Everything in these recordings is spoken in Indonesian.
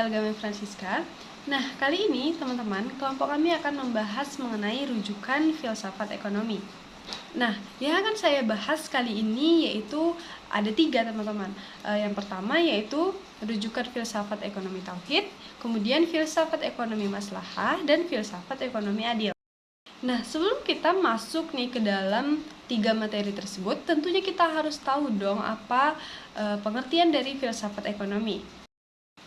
Algama Francisca. Nah, kali ini teman-teman, kelompok kami akan membahas mengenai rujukan filsafat ekonomi. Nah, yang akan saya bahas kali ini yaitu ada 3 teman-teman. Yang pertama yaitu rujukan filsafat ekonomi tauhid, kemudian filsafat ekonomi maslahah, dan filsafat ekonomi adil. Nah, sebelum kita masuk nih ke dalam 3 materi tersebut, tentunya kita harus tahu dong apa pengertian dari filsafat ekonomi.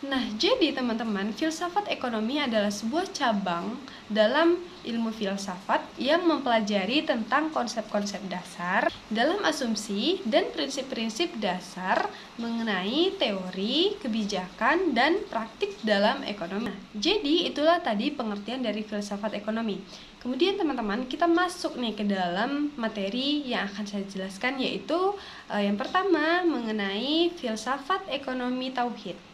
Nah, jadi teman-teman, filsafat ekonomi adalah sebuah cabang dalam ilmu filsafat yang mempelajari tentang konsep-konsep dasar dalam asumsi dan prinsip-prinsip dasar mengenai teori, kebijakan, dan praktik dalam ekonomi. Nah, jadi itulah tadi pengertian dari filsafat ekonomi. Kemudian teman-teman, kita masuk nih ke dalam materi yang akan saya jelaskan, yaitu yang pertama mengenai filsafat ekonomi tauhid.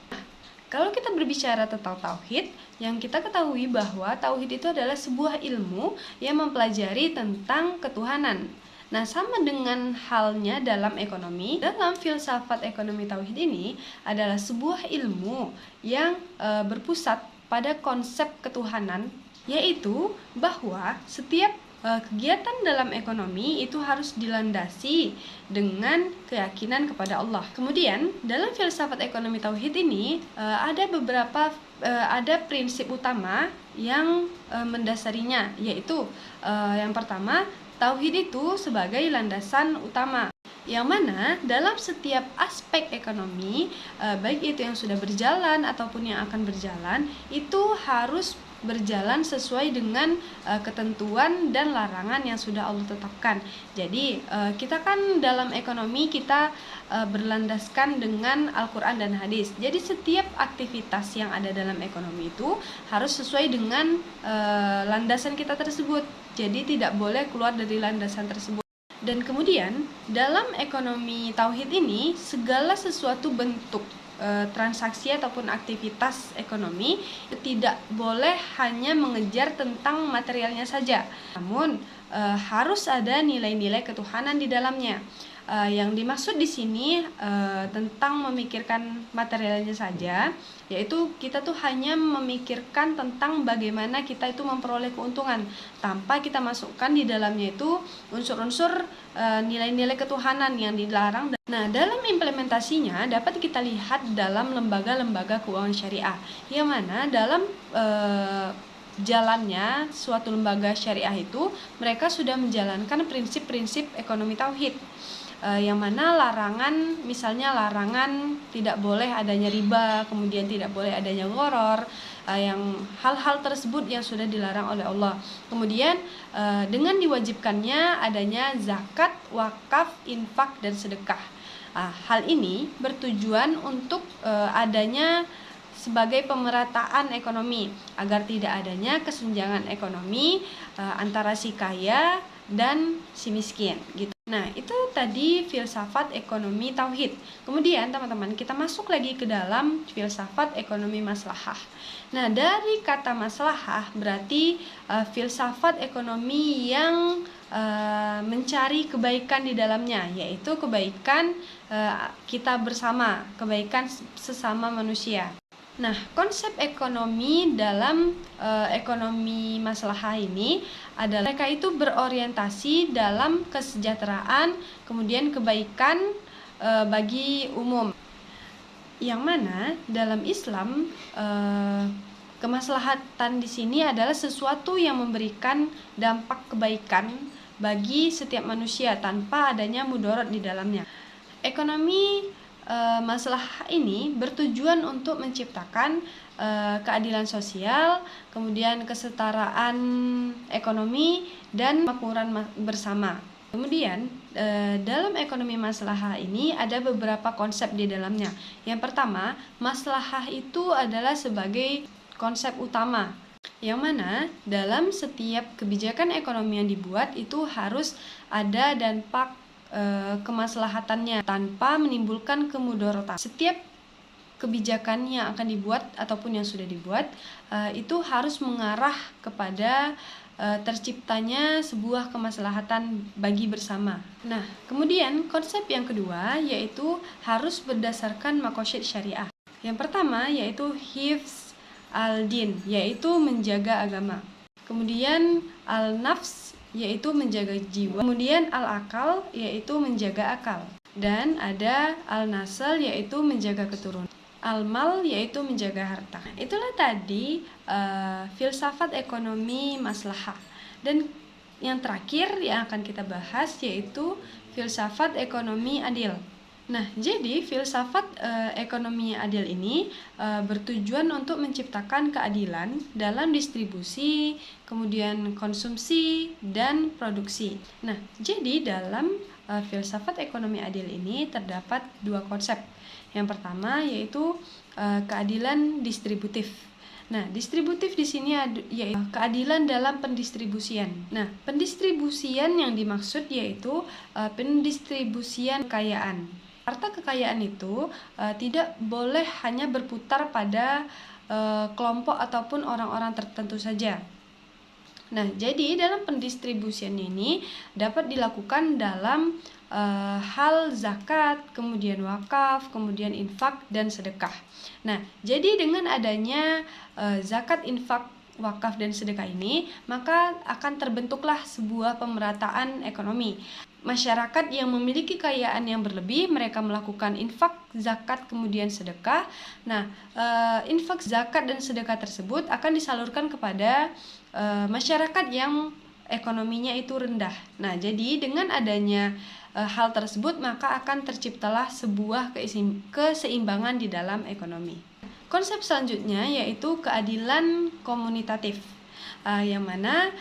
Kalau kita berbicara tentang tauhid, yang kita ketahui bahwa tauhid itu adalah sebuah ilmu yang mempelajari tentang ketuhanan. Nah, sama dengan halnya dalam ekonomi, dalam filsafat ekonomi tauhid ini adalah sebuah ilmu yang berpusat pada konsep ketuhanan, yaitu bahwa setiap kegiatan dalam ekonomi itu harus dilandasi dengan keyakinan kepada Allah. Kemudian dalam filsafat ekonomi tauhid ini ada prinsip utama yang mendasarinya, yaitu yang pertama, tauhid itu sebagai landasan utama, yang mana dalam setiap aspek ekonomi, baik itu yang sudah berjalan ataupun yang akan berjalan, itu harus berjalan sesuai dengan ketentuan dan larangan yang sudah Allah tetapkan. Jadi kita kan dalam ekonomi kita berlandaskan dengan Al-Quran dan hadis. Jadi setiap aktivitas yang ada dalam ekonomi itu harus sesuai dengan landasan kita tersebut. Jadi tidak boleh keluar dari landasan tersebut. Dan kemudian dalam ekonomi tauhid ini segala sesuatu bentuk transaksi ataupun aktivitas ekonomi tidak boleh hanya mengejar tentang materialnya saja, namun harus ada nilai-nilai ketuhanan di dalamnya. Yang dimaksud di sini tentang memikirkan materialnya saja, yaitu kita tuh hanya memikirkan tentang bagaimana kita itu memperoleh keuntungan tanpa kita masukkan di dalamnya itu unsur-unsur nilai-nilai ketuhanan yang dilarang. Nah, dalam implementasinya dapat kita lihat dalam lembaga-lembaga keuangan syariah, yang mana dalam jalannya suatu lembaga syariah itu mereka sudah menjalankan prinsip-prinsip ekonomi tauhid, yang mana larangan, misalnya larangan tidak boleh adanya riba, kemudian tidak boleh adanya gharar, yang hal-hal tersebut yang sudah dilarang oleh Allah. Kemudian dengan diwajibkannya adanya zakat, wakaf, infak, dan sedekah. Hal ini bertujuan untuk adanya sebagai pemerataan ekonomi agar tidak adanya kesenjangan ekonomi antara si kaya dan si miskin gitu. Nah, itu tadi filsafat ekonomi tauhid. Kemudian teman-teman, kita masuk lagi ke dalam filsafat ekonomi maslahah. Nah, dari kata maslahah berarti filsafat ekonomi yang mencari kebaikan di dalamnya, yaitu kebaikan kita bersama, kebaikan sesama manusia. Nah, konsep ekonomi dalam ekonomi maslahah ini adalah mereka itu berorientasi dalam kesejahteraan, kemudian kebaikan bagi umum. Yang mana dalam Islam kemaslahatan di sini adalah sesuatu yang memberikan dampak kebaikan bagi setiap manusia tanpa adanya mudarat di dalamnya. Ekonomi maslahah ini bertujuan untuk menciptakan keadilan sosial, kemudian kesetaraan ekonomi, dan kemakmuran bersama. Kemudian dalam ekonomi maslahah ini ada beberapa konsep di dalamnya. Yang pertama, maslahah itu adalah sebagai konsep utama, yang mana dalam setiap kebijakan ekonomi yang dibuat itu harus ada dampak kemaslahatannya tanpa menimbulkan kemudaratan. Setiap kebijakan yang akan dibuat ataupun yang sudah dibuat itu harus mengarah kepada terciptanya sebuah kemaslahatan bagi bersama. Nah, kemudian konsep yang kedua yaitu harus berdasarkan maqasid syariah. Yang pertama yaitu hifz al-din, yaitu menjaga agama. Kemudian al-nafs, yaitu menjaga jiwa. Kemudian al-akal, yaitu menjaga akal. Dan ada al-nasl, yaitu menjaga keturunan. Al-mal, yaitu menjaga harta. Itulah tadi filsafat ekonomi maslahah. Dan yang terakhir yang akan kita bahas yaitu filsafat ekonomi adil. Nah, jadi filsafat ekonomi adil ini bertujuan untuk menciptakan keadilan dalam distribusi, kemudian konsumsi, dan produksi. Nah, jadi dalam filsafat ekonomi adil ini terdapat dua konsep. Yang pertama yaitu keadilan distributif. Nah, distributif di sini yaitu keadilan dalam pendistribusian. Nah, pendistribusian yang dimaksud yaitu pendistribusian kekayaan. Harta kekayaan itu tidak boleh hanya berputar pada kelompok ataupun orang-orang tertentu saja. Nah, jadi dalam pendistribusian ini dapat dilakukan dalam hal zakat, kemudian wakaf, kemudian infak dan sedekah. Nah, jadi dengan adanya zakat, infak, wakaf dan sedekah ini, maka akan terbentuklah sebuah pemerataan ekonomi. Masyarakat yang memiliki kekayaan yang berlebih, mereka melakukan infak, zakat, kemudian sedekah. Nah, infak, zakat dan sedekah tersebut akan disalurkan kepada masyarakat yang ekonominya itu rendah. Nah, jadi dengan adanya hal tersebut maka akan terciptalah sebuah keseimbangan di dalam ekonomi. Konsep selanjutnya yaitu keadilan komunitatif, yang mana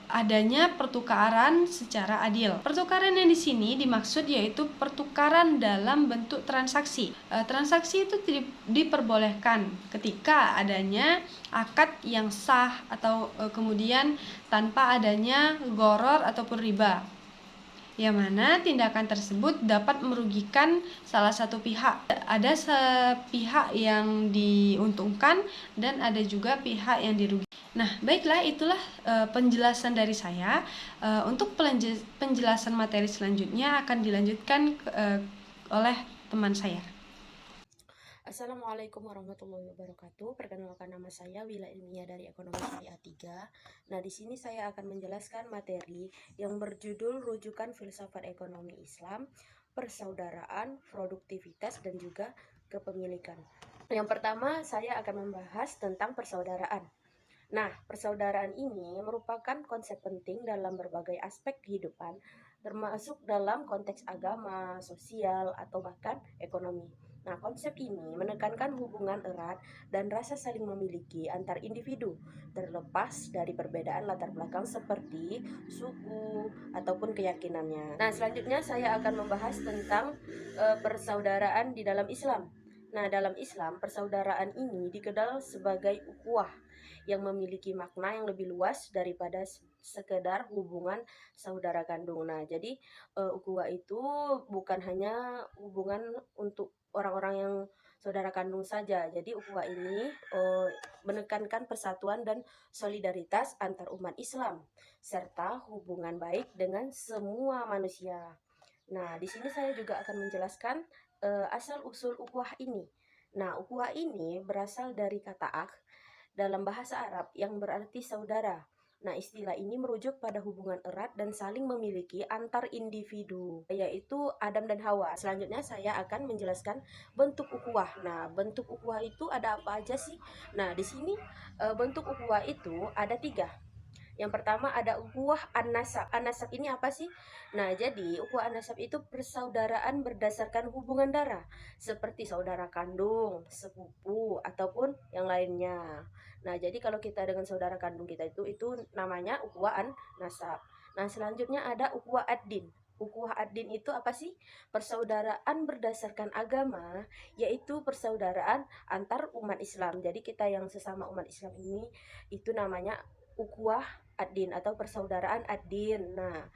adanya pertukaran secara adil. Pertukaran yang di sini dimaksud yaitu pertukaran dalam bentuk transaksi. Transaksi itu diperbolehkan ketika adanya akad yang sah atau kemudian tanpa adanya gharar ataupun riba, yang mana tindakan tersebut dapat merugikan salah satu pihak. Ada pihak yang diuntungkan dan ada juga pihak yang dirugikan. Nah, baiklah, itulah penjelasan dari saya. Untuk penjelasan materi selanjutnya akan dilanjutkan oleh teman saya. Assalamualaikum warahmatullahi wabarakatuh. Perkenalkan, nama saya Wila Ilmiah dari Ekonomi Syariah 3. Nah, di sini saya akan menjelaskan materi yang berjudul Rujukan Filsafat Ekonomi Islam, Persaudaraan, Produktivitas, dan juga Kepemilikan. Yang pertama, saya akan membahas tentang persaudaraan. Nah, persaudaraan ini merupakan konsep penting dalam berbagai aspek kehidupan, termasuk dalam konteks agama, sosial, atau bahkan ekonomi. Nah, konsep ini menekankan hubungan erat dan rasa saling memiliki antar individu, terlepas dari perbedaan latar belakang seperti suku ataupun keyakinannya. Nah, selanjutnya saya akan membahas tentang persaudaraan di dalam Islam. Nah, dalam Islam, persaudaraan ini dikenal sebagai ukhuwah yang memiliki makna yang lebih luas daripada sekedar hubungan saudara kandung. Nah, jadi ukhuwah itu bukan hanya hubungan untuk orang-orang yang saudara kandung saja. Jadi ukhuwah ini menekankan persatuan dan solidaritas antar umat Islam serta hubungan baik dengan semua manusia. Nah, di sini saya juga akan menjelaskan asal usul ukhuwah ini. Nah, ukhuwah ini berasal dari kata akh dalam bahasa Arab yang berarti saudara. Nah, istilah ini merujuk pada hubungan erat dan saling memiliki antar individu, yaitu Adam dan Hawa. Selanjutnya saya akan menjelaskan bentuk ukhuwah. Nah, bentuk ukhuwah itu ada apa aja sih? Nah, di sini bentuk ukhuwah itu ada 3. Yang pertama ada ukhuwah an-nasab. An-nasab ini apa sih? Nah, jadi ukhuwah an-nasab itu persaudaraan berdasarkan hubungan darah, seperti saudara kandung, sepupu, ataupun yang lainnya. Nah, jadi kalau kita dengan saudara kandung kita itu namanya ukhuwah an-nasab. Nah, selanjutnya ada ukhuwah ad-din. Ukhuwah ad-din itu apa sih? Persaudaraan berdasarkan agama, yaitu persaudaraan antar umat Islam. Jadi kita yang sesama umat Islam ini itu namanya ukhuwah ad-din atau persaudaraan ad-din. Nah,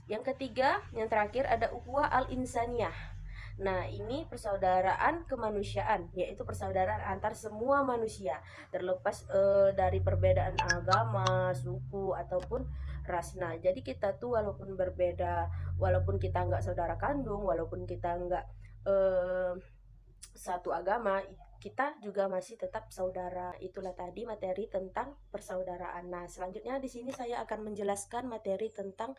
yang ketiga, yang terakhir ada ukhuwah al-insaniyah. Nah, ini persaudaraan kemanusiaan, yaitu persaudaraan antar semua manusia, terlepas dari perbedaan agama, suku, ataupun ras. Nah, jadi kita tuh walaupun berbeda, walaupun kita nggak saudara kandung, walaupun kita nggak satu agama, kita juga masih tetap saudara. Itulah tadi materi tentang persaudaraan. Nah, selanjutnya di sini saya akan menjelaskan materi tentang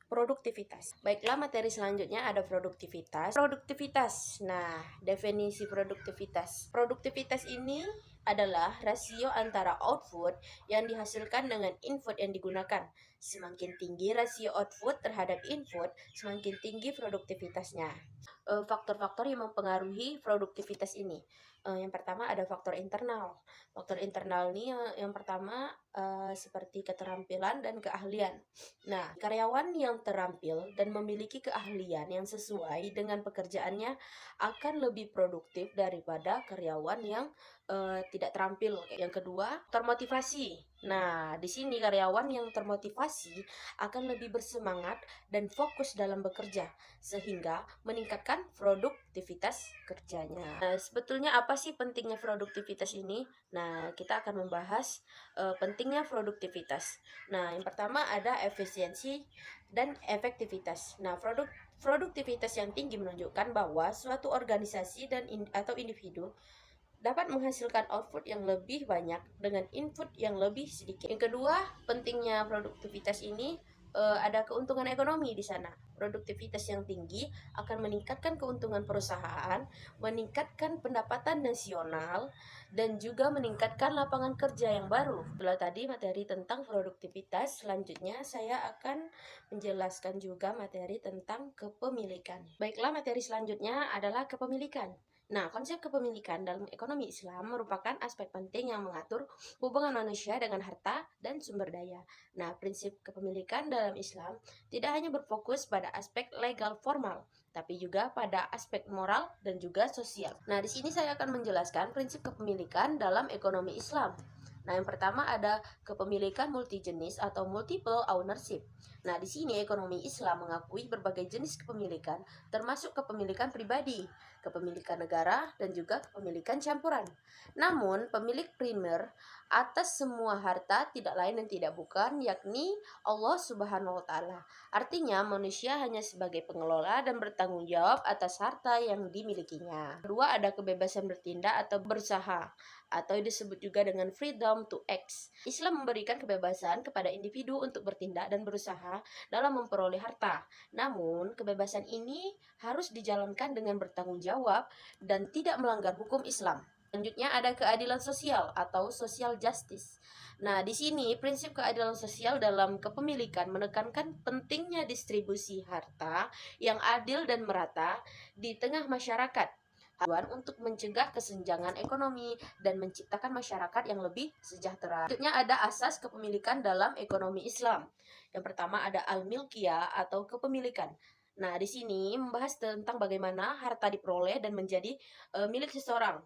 produktivitas. Baiklah, materi selanjutnya ada produktivitas. Produktivitas. Nah, definisi produktivitas. Produktivitas ini adalah rasio antara output yang dihasilkan dengan input yang digunakan. Semakin tinggi rasio output terhadap input, semakin tinggi produktivitasnya. Faktor-faktor yang mempengaruhi produktivitas ini. Yang pertama ada faktor internal. Faktor internal ini yang pertama seperti keterampilan dan keahlian. Nah, karyawan yang terampil dan memiliki keahlian yang sesuai dengan pekerjaannya akan lebih produktif daripada karyawan yang tidak terampil. Yang kedua, termotivasi. Nah, di sini karyawan yang termotivasi akan lebih bersemangat dan fokus dalam bekerja, sehingga meningkatkan produktivitas kerjanya. Nah, sebetulnya apa sih pentingnya produktivitas ini? Nah, kita akan membahas pentingnya produktivitas. Nah, yang pertama ada efisiensi dan efektivitas. Nah, produktivitas yang tinggi menunjukkan bahwa suatu organisasi atau individu dapat menghasilkan output yang lebih banyak dengan input yang lebih sedikit. Yang kedua, pentingnya produktivitas ini ada keuntungan ekonomi di sana. Produktivitas yang tinggi akan meningkatkan keuntungan perusahaan, meningkatkan pendapatan nasional, dan juga meningkatkan lapangan kerja yang baru. Setelah tadi materi tentang produktivitas, selanjutnya saya akan menjelaskan juga materi tentang kepemilikan. Baiklah, materi selanjutnya adalah kepemilikan. Nah, konsep kepemilikan dalam ekonomi Islam merupakan aspek penting yang mengatur hubungan manusia dengan harta dan sumber daya. Nah, prinsip kepemilikan dalam Islam tidak hanya berfokus pada aspek legal formal, tapi juga pada aspek moral dan juga sosial. Nah, di sini saya akan menjelaskan prinsip kepemilikan dalam ekonomi Islam. Nah, yang pertama ada kepemilikan multijenis atau multiple ownership. Nah, di sini ekonomi Islam mengakui berbagai jenis kepemilikan, termasuk kepemilikan pribadi, kepemilikan negara, dan juga kepemilikan campuran. Namun, pemilik primer atas semua harta tidak lain dan tidak bukan, yakni Allah Subhanahu wa Ta'ala. Artinya, manusia hanya sebagai pengelola dan bertanggung jawab atas harta yang dimilikinya. Kedua, ada kebebasan bertindak atau berusaha, atau disebut juga dengan freedom to act. Islam memberikan kebebasan kepada individu untuk bertindak dan berusaha dalam memperoleh harta. Namun, kebebasan ini harus dijalankan dengan bertanggung jawab dan tidak melanggar hukum Islam. Selanjutnya ada keadilan sosial atau social justice. Nah, di sini prinsip keadilan sosial dalam kepemilikan menekankan pentingnya distribusi harta yang adil dan merata di tengah masyarakat untuk mencegah kesenjangan ekonomi dan menciptakan masyarakat yang lebih sejahtera. Selanjutnya ada asas kepemilikan dalam ekonomi Islam. Yang pertama ada al-milkiyah atau kepemilikan. Nah, di sini membahas tentang bagaimana harta diperoleh dan menjadi milik seseorang.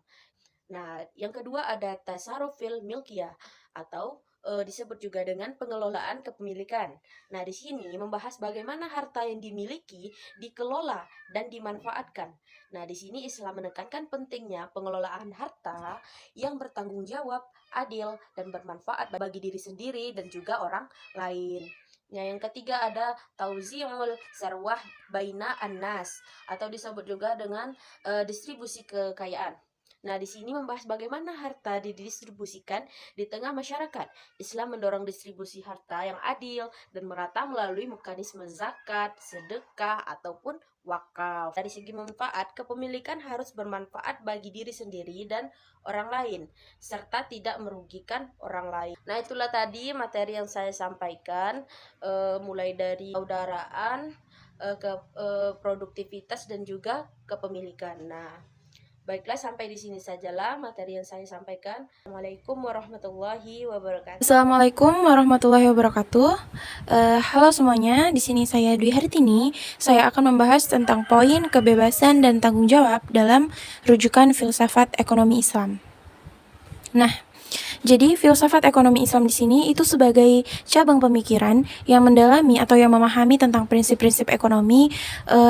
Nah, yang kedua ada tasarrufil milkiyah atau disebut juga dengan pengelolaan kepemilikan. Nah, di sini membahas bagaimana harta yang dimiliki dikelola dan dimanfaatkan. Nah, di sini Islam menekankan pentingnya pengelolaan harta yang bertanggung jawab, adil, dan bermanfaat bagi diri sendiri dan juga orang lain. Nah, yang ketiga ada tauzi'ul sarwah baina annas atau disebut juga dengan distribusi kekayaan. Nah, di sini membahas bagaimana harta didistribusikan di tengah masyarakat. Islam mendorong distribusi harta yang adil dan merata melalui mekanisme zakat, sedekah, ataupun wakaf. Dari segi manfaat, kepemilikan harus bermanfaat bagi diri sendiri dan orang lain, serta tidak merugikan orang lain. Nah, itulah tadi materi yang saya sampaikan, mulai dari persaudaraan, produktivitas, dan juga kepemilikan. Nah, baiklah, sampai di sini sajalah materi yang saya sampaikan. Assalamualaikum warahmatullahi wabarakatuh. Assalamualaikum warahmatullahi wabarakatuh. Halo semuanya, di sini saya Dwi Hartini. Saya akan membahas tentang poin kebebasan dan tanggung jawab dalam rujukan filsafat ekonomi Islam. Nah, jadi filsafat ekonomi Islam di sini itu sebagai cabang pemikiran yang mendalami atau yang memahami tentang prinsip-prinsip ekonomi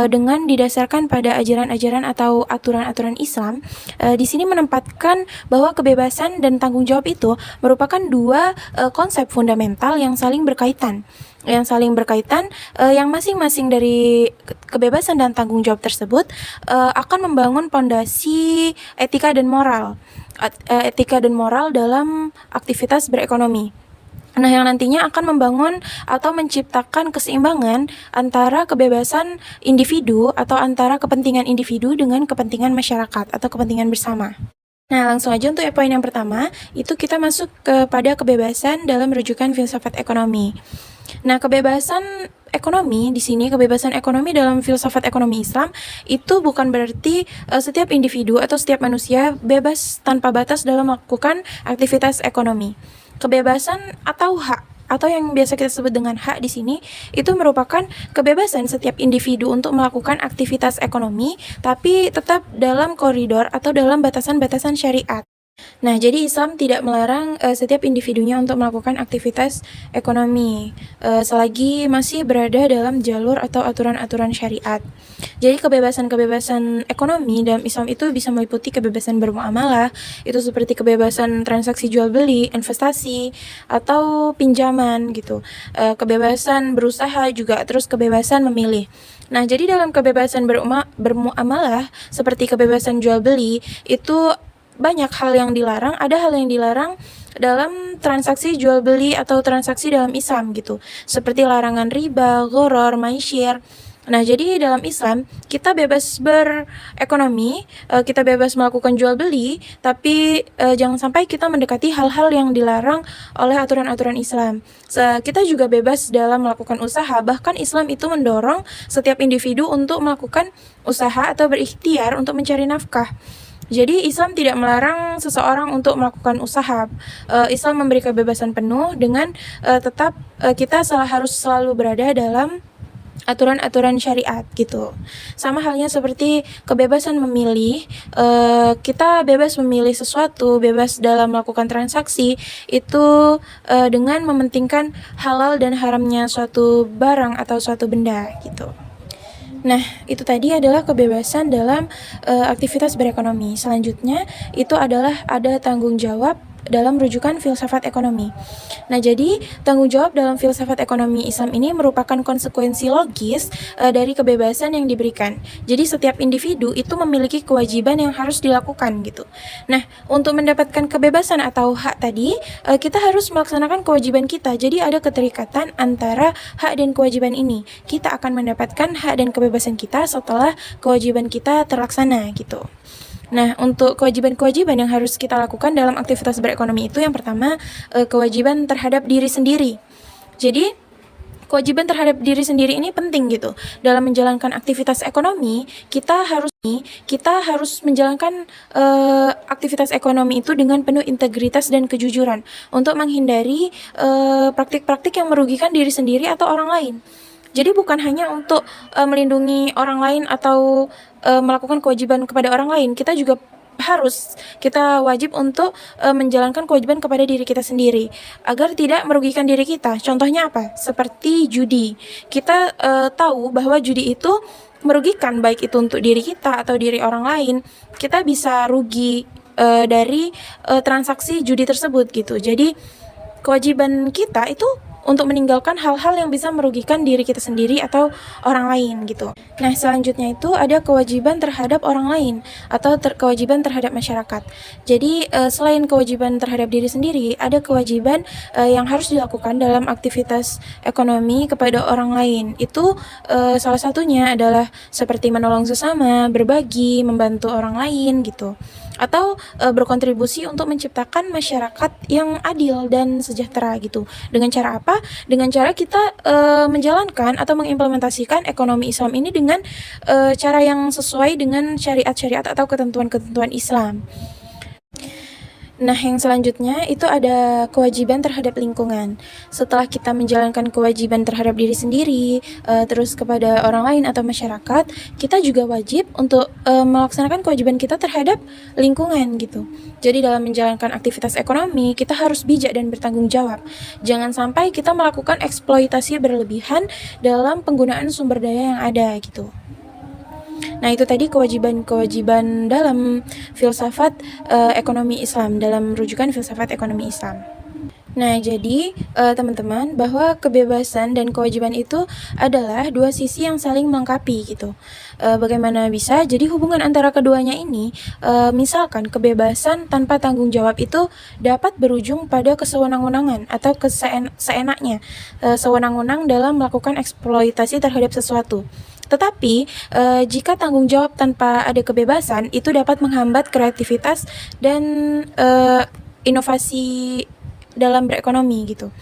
dengan didasarkan pada ajaran-ajaran atau aturan-aturan Islam. Di sini menempatkan bahwa kebebasan dan tanggung jawab itu merupakan dua konsep fundamental yang saling berkaitan. yang saling berkaitan, yang masing-masing dari kebebasan dan tanggung jawab tersebut akan membangun pondasi etika dan moral dalam aktivitas berekonomi. Nah, yang nantinya akan membangun atau menciptakan keseimbangan antara kebebasan individu atau antara kepentingan individu dengan kepentingan masyarakat atau kepentingan bersama. Nah, langsung aja untuk poin yang pertama, itu kita masuk kepada kebebasan dalam rujukan filsafat ekonomi. Nah, kebebasan ekonomi di sini, kebebasan ekonomi dalam filsafat ekonomi Islam itu bukan berarti setiap individu atau setiap manusia bebas tanpa batas dalam melakukan aktivitas ekonomi. Kebebasan atau hak atau yang biasa kita sebut dengan hak di sini itu merupakan kebebasan setiap individu untuk melakukan aktivitas ekonomi tapi tetap dalam koridor atau dalam batasan-batasan syariat. Nah, jadi Islam tidak melarang setiap individunya untuk melakukan aktivitas ekonomi selagi masih berada dalam jalur atau aturan-aturan syariat. Jadi kebebasan-kebebasan ekonomi dalam Islam itu bisa meliputi kebebasan bermuamalah, itu seperti kebebasan transaksi jual beli, investasi, atau pinjaman gitu. Kebebasan berusaha juga, terus kebebasan memilih. Nah, jadi dalam kebebasan bermuamalah seperti kebebasan jual beli itu banyak hal yang dilarang, ada hal yang dilarang dalam transaksi jual beli atau transaksi dalam Islam gitu. Seperti larangan riba, gharar, maisir. Nah, jadi dalam Islam kita bebas berekonomi, kita bebas melakukan jual beli, tapi jangan sampai kita mendekati hal-hal yang dilarang oleh aturan-aturan Islam. Kita juga bebas dalam melakukan usaha, bahkan Islam itu mendorong setiap individu untuk melakukan usaha atau berikhtiar untuk mencari nafkah. Jadi Islam tidak melarang seseorang untuk melakukan usaha. Islam memberi kebebasan penuh dengan tetap kita harus selalu berada dalam aturan-aturan syariat gitu. Sama halnya seperti kebebasan memilih, kita bebas memilih sesuatu, bebas dalam melakukan transaksi itu dengan mementingkan halal dan haramnya suatu barang atau suatu benda gitu. Nah, itu tadi adalah kebebasan dalam aktivitas berekonomi. Selanjutnya, itu adalah ada tanggung jawab dalam rujukan filsafat ekonomi. Nah, jadi tanggung jawab dalam filsafat ekonomi Islam ini merupakan konsekuensi logis dari kebebasan yang diberikan. Jadi setiap individu itu memiliki kewajiban yang harus dilakukan gitu. Nah, untuk mendapatkan kebebasan atau hak tadi, kita harus melaksanakan kewajiban kita. Jadi ada keterikatan antara hak dan kewajiban ini. Kita akan mendapatkan hak dan kebebasan kita setelah kewajiban kita terlaksana gitu. Nah, untuk kewajiban-kewajiban yang harus kita lakukan dalam aktivitas berekonomi itu yang pertama, kewajiban terhadap diri sendiri. Jadi, kewajiban terhadap diri sendiri ini penting gitu. Dalam menjalankan aktivitas ekonomi, kita harus menjalankan aktivitas ekonomi itu dengan penuh integritas dan kejujuran untuk menghindari praktik-praktik yang merugikan diri sendiri atau orang lain. Jadi bukan hanya untuk melindungi orang lain atau melakukan kewajiban kepada orang lain, kita wajib untuk menjalankan kewajiban kepada diri kita sendiri agar tidak merugikan diri kita. Contohnya apa? Seperti judi. Kita tahu bahwa judi itu merugikan, baik itu untuk diri kita atau diri orang lain. Kita bisa rugi dari transaksi judi tersebut gitu. Jadi kewajiban kita itu untuk meninggalkan hal-hal yang bisa merugikan diri kita sendiri atau orang lain gitu. Nah, selanjutnya itu ada kewajiban terhadap orang lain atau kewajiban terhadap masyarakat. Jadi selain kewajiban terhadap diri sendiri, ada kewajiban yang harus dilakukan dalam aktivitas ekonomi kepada orang lain. Itu salah satunya adalah seperti menolong sesama, berbagi, membantu orang lain gitu. Atau berkontribusi untuk menciptakan masyarakat yang adil dan sejahtera gitu. Dengan cara apa? Dengan cara kita menjalankan atau mengimplementasikan ekonomi Islam ini dengan cara yang sesuai dengan syariat-syariat atau ketentuan-ketentuan Islam. Nah, yang selanjutnya itu ada kewajiban terhadap lingkungan. Setelah kita menjalankan kewajiban terhadap diri sendiri, terus kepada orang lain atau masyarakat, kita juga wajib untuk melaksanakan kewajiban kita terhadap lingkungan gitu. Jadi dalam menjalankan aktivitas ekonomi, kita harus bijak dan bertanggung jawab. Jangan sampai kita melakukan eksploitasi berlebihan dalam penggunaan sumber daya yang ada gitu. Nah, itu tadi kewajiban-kewajiban dalam filsafat ekonomi Islam, dalam rujukan filsafat ekonomi Islam. Nah, jadi teman-teman, bahwa kebebasan dan kewajiban itu adalah dua sisi yang saling melengkapi gitu. Bagaimana bisa? Jadi hubungan antara keduanya ini, misalkan kebebasan tanpa tanggung jawab itu dapat berujung pada kesewenang-wenangan atau seenaknya, sewenang-wenang dalam melakukan eksploitasi terhadap sesuatu. Tetapi jika tanggung jawab tanpa ada kebebasan itu dapat menghambat kreativitas dan inovasi dalam berekonomi gitu.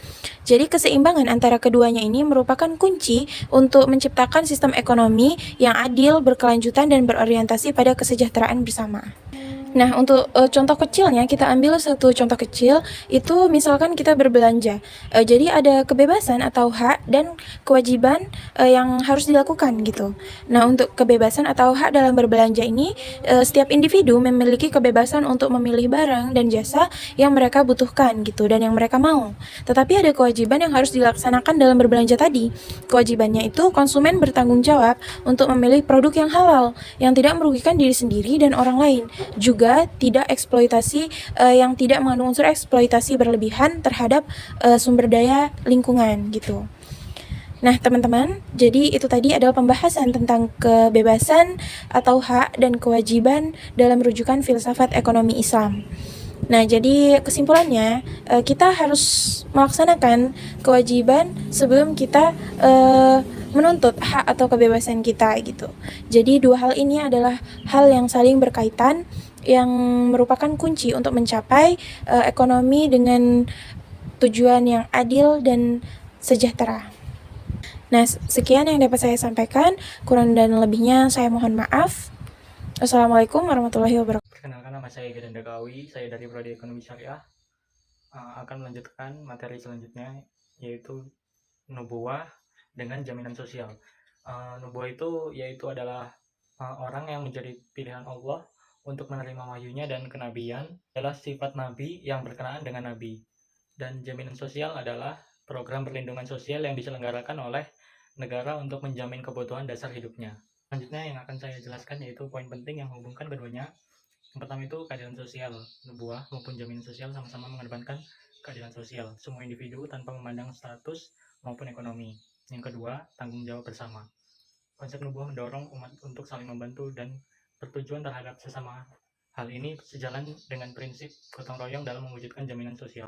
Jadi keseimbangan antara keduanya ini merupakan kunci untuk menciptakan sistem ekonomi yang adil, berkelanjutan, dan berorientasi pada kesejahteraan bersama. Nah, untuk contoh kecilnya, kita ambil satu contoh kecil, itu misalkan kita berbelanja. Jadi ada kebebasan atau hak dan kewajiban yang harus dilakukan gitu. Nah, untuk kebebasan atau hak dalam berbelanja ini, setiap individu memiliki kebebasan untuk memilih barang dan jasa yang mereka butuhkan gitu dan yang mereka mau. Tetapi ada kewajiban yang harus dilaksanakan dalam berbelanja tadi. Kewajibannya itu konsumen bertanggung jawab untuk memilih produk yang halal, yang tidak merugikan diri sendiri dan orang lain. Juga tidak eksploitasi yang tidak mengandung unsur eksploitasi berlebihan terhadap sumber daya lingkungan gitu. Nah, teman-teman, jadi itu tadi adalah pembahasan tentang kebebasan atau hak dan kewajiban dalam rujukan filsafat ekonomi Islam. Nah, jadi kesimpulannya, kita harus melaksanakan kewajiban sebelum kita menuntut hak atau kebebasan kita gitu. Jadi dua hal ini adalah hal yang saling berkaitan, yang merupakan kunci untuk mencapai ekonomi dengan tujuan yang adil dan sejahtera. Nah, sekian yang dapat saya sampaikan. Kurang dan lebihnya saya mohon maaf. Assalamualaikum warahmatullahi wabarakatuh. Perkenalkan, nama saya Gerenda Kawi, saya dari Prodi Ekonomi Syariah. Akan melanjutkan materi selanjutnya, yaitu nubuwah dengan jaminan sosial. Nubuwah itu adalah orang yang menjadi pilihan Allah untuk menerima wahyunya dan kenabian, adalah sifat nabi yang berkenaan dengan nabi. Dan jaminan sosial adalah program perlindungan sosial yang diselenggarakan oleh negara untuk menjamin kebutuhan dasar hidupnya. Selanjutnya yang akan saya jelaskan yaitu poin penting yang menghubungkan keduanya. Yang pertama itu keadilan sosial. Nubuwah maupun jaminan sosial sama-sama mengedepankan keadilan sosial semua individu tanpa memandang status maupun ekonomi. Yang kedua, tanggung jawab bersama. Konsep nubuwah mendorong umat untuk saling membantu dan bertujuan terhadap sesama. Hal ini sejalan dengan prinsip gotong royong dalam mewujudkan jaminan sosial.